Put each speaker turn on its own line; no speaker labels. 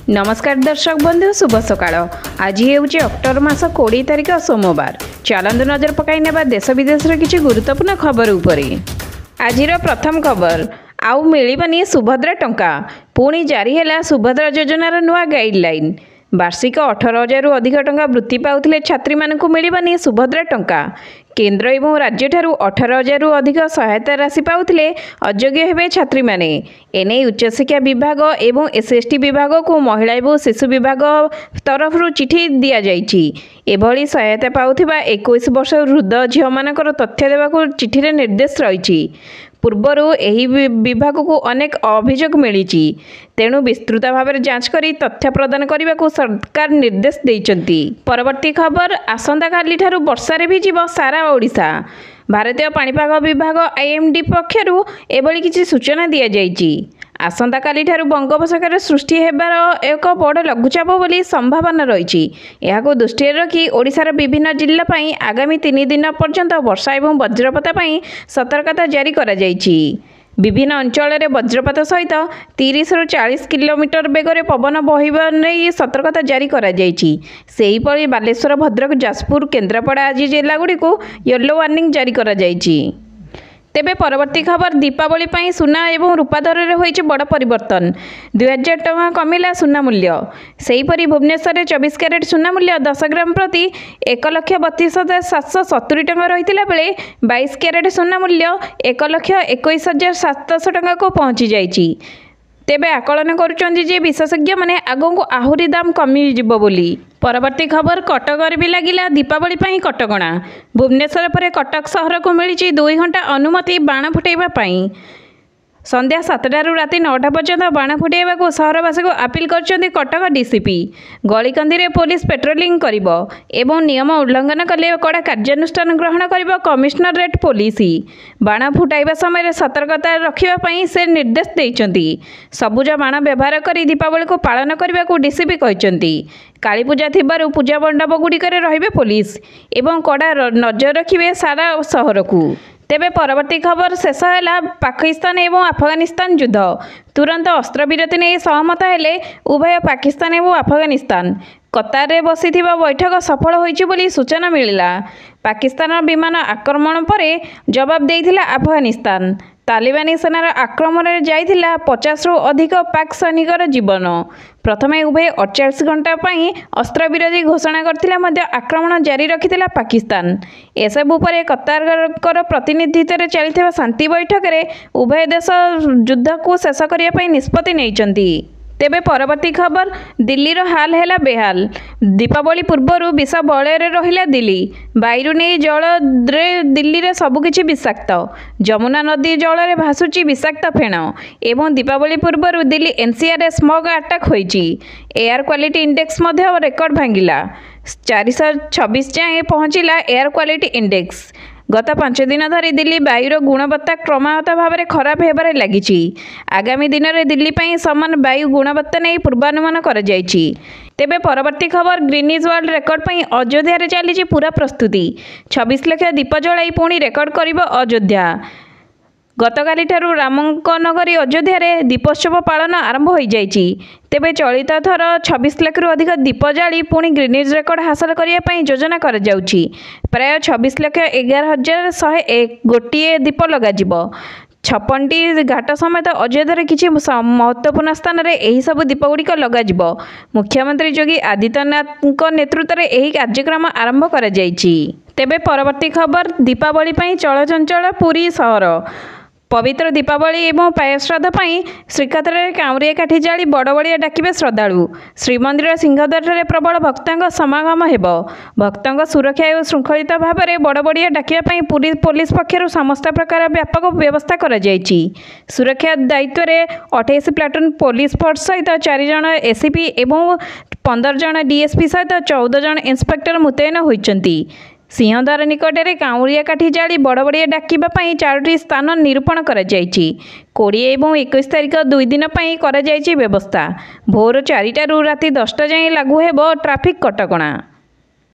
नमस्कार दर्शक बंधु शुभ सकाळ। आज हेउची अक्टोबर मास 20 तारिख सोमवार। चलंतु नजर पकाई नेबा देश विदेश किछि गुरुत्वपूर्ण खबर उपरे। आजिर प्रथम खबर आउ मिलिबनी सुभद्रा टंका पुणी जारी हैला सुभद्रा योजनार नुआ गाइडलाइन। वार्षिक 18,000 अधिक टंका वृत्ति पाउथिले छात्री मानकु मिलिबनी सुभद्रा टंका। केंद्र एवं राज्य ठारू 18,000 अधिक सहायता राशि पाउथिले अयोग्य हेबे छात्री माने। एने उच्चशिक्षा विभाग एवं एसएसटी विभाग को महिला एवं शिशु विभाग तरफ चिठी दिया जाइछि। एभली सहायता पाउथिबा 21 वर्ष वृद्ध झियो मानकर तथ्य देबाकू चिठी रे निर्देश रहिछि। पूर्वरु एही विभाग को अनेक अभियोग मिली, तेणु विस्तृत भाव में जांच करी तथ्य प्रदान करने को सरकार निर्देश देइचंती। परवर्ती खबर आसंता काली ठारू वर्षारे भिजिब सारा ओडिशा। भारतीय पाणीपाग विभाग आईएमडी पक्षरु एभली किछि सूचना दिया जाइछि। आसंता काली ठारू बंगोपसागर सृष्टि हेबार एक बड़ लघुचाप बोली संभावना रही। यहाको दृष्टि रखी ओडिशार विभिन्न जिल्ला पई आगामी 3 दिन पर्यंत वर्षा एवं वज्रपात पई सतर्कता जारी करा जाइछि। विभिन्न अंचल में वज्रपात सहित 30 ରୁ 40 किलोमीटर बेगर पवन बहिबा नहीं सतर्कता जारी करा जाइछि। सेहीपरि बालेश्वर, भद्रक, जाजपुर, केन्द्रापड़ा आदि जिल्लागुड़ी को येलो वार्निंग जारी करा जाइछि। तेबे परवर्ती खबर दीपावली पई सुना एवं रूपा दर रे होइछि बड़ परिवर्तन। 2000 टଙ୍କା कमिला सुना मूल्य। सेहीपरि भुवनेश्वर में 24 कैरेट सुना मूल्य 10 ग्राम प्रति 1,32,770 टଙ୍କା रहितिला बेले 22 कैरेट सुना मूल्य 1,21,700 टଙ୍କା को पहुंची जाइछि। तेबे आकलन करुचंदी जे विशेषज्ञ माने आगो को आहुरी दाम कमी जिवो बोली। परवर्ती खबर कटक भी लगिला दीपावली पई कटकणा। भुवनेश्वर पर कटक सहर को मिली 2 घंटा अनुमति बाण फुटाइबा पई। संध्या 7टा ରୁ राति 9टा पर्यंत बाण फुटाइबा को सहरवासी को अपील करछंती कटक डीसीपी। गलीकंदी रे पुलिस पेट्रोलिंग करिवो एवं नियम उल्लंघन कले कड़ा कार्यानुष्ठान ग्रहण करिवो कमिश्नरेट पुलिस। बाण फुटाइबा समय सतर्कता रखिबा पई से निर्देश देइछंती। सबुज बाण व्यवहार करी दीपावली को पालन करबा को डीसीपी कहछंती। काली पूजा थिबारु पूजा मंडप गुड़िकरे रहिबे पुलिस एवं कड़ा नजर रखिबे सारा सहर को। तेबे परवर्ती खबर शेष है पाकिस्तान एवं अफगानिस्तान युद्ध। तुरंत अस्त्रविरति नहीं सहमत हेले उभय पाकिस्तान एवं अफगानिस्तान। कतार रे बसिथिबा बैठक सफल होइछि बोली सूचना मिलिला। पाकिस्तान विमान आक्रमण पर जवाब देइथिला अफगानिस्तान। तालिबानी सेनार आक्रमण में जाइथिला 50 ରୁ अधिक पाक सैनिकर जीवन। प्रथमे उभय 48 घंटा पई अस्त्रविरति घोषणा करथिला मध्य आक्रमण जारी रखिथिला पाकिस्तान। एसबु पर कतार प्रतिनिधित्व चलथिबा शांति बैठक रे उभय देश युद्ध को शेष करिया पई निष्पत्ति नेइचंती। तेबे परवर्ती खबर दिल्ली रो हाल हैला बेहाल। दीपावली पूर्वर विष बलय रहिला दिल्ली। बायु नहीं जल रे दिल्ली रे सबकिछि विषाक्त। जमुना नदी जल रे भासुची विषाक्त फेण एवं दीपावली पूर्वर दिल्ली एनसीआर स्मग अटैक होइछि। एयर क्वालिटी इंडेक्स मध्य रेकर्ड भांगिला। 426 जाए पहुंचिला एयर क्वालिटी इंडेक्स। गत 5 दिन धरी दिल्ली वायुर गुणवत्ता क्रमागत भाव में खराब होबार लगी। आगामी दिन में दिल्ली पर समान वायु गुणवत्ता नहीं पूर्वानुमान करा जायछि। तेबे परवर्ती खबर ग्रीनिज वर्ल्ड रेकर्ड पर अयोध्या रे चली पूरा प्रस्तुति। 26 लाख दीप जलाई पुणी रेकर्ड करिब अयोध्या। गतकाली ठारू रामंक नगरी अयोध्या रे दीपोत्सव पालन आरंभ हो जाइछि। तेबे चलित थर 26 लाख ରୁ अधिक दीप जाली पुणी ग्रीनिज रेकर्ड हासिल करने योजना कर जाउछि। प्राय 26,11,101 गोटे दीप लगाजिबो। 56टी घाट समेत अयोध्या किसी महत्वपूर्ण स्थान में यही सब दीप गुड़िक लगाजिबो। मुख्यमंत्री योगी आदित्यनाथ नेतृत्व में यही कार्यक्रम आरंभ करा जाइछि। तेबे परवर्ती खबर दीपावली पई चलचंचल पुरी सहर। पवित्र दीपावली एवं पाय श्राद्ध पई श्रीक्षेत्र में काउरिया काठी जाली बड़ बड़िया डाकिबे श्रद्धालु। श्रीमंदिर सिंहद्वार प्रबल भक्तों समागम हेबो। भक्तों सुरक्षा और श्रृंखलित भाव में बड़ बड़िया डाकिबा पई पुलिस पक्षर समस्त प्रकार व्यापक व्यवस्था करा जायछि। सुरक्षा दायित्व में 28 प्लाटून पुलिस फोर्स सहित 4 जन एसीपी एवं 15 जन डीएसपी सहित 14 जन इंस्पेक्टर मुतयन होइचंती। सिंहद्वार निकट में काउरिया काठी जाली बड़ बड़िया डाकिबा पई 4टी स्थान निरूपण करा जायछि। 20 एवं 21 तारिख 2 दिन पई करा जायछि व्यवस्था। भोर 4टा ରୁ राति 10टा जाए लागू हेबो ट्राफिक कटकणा।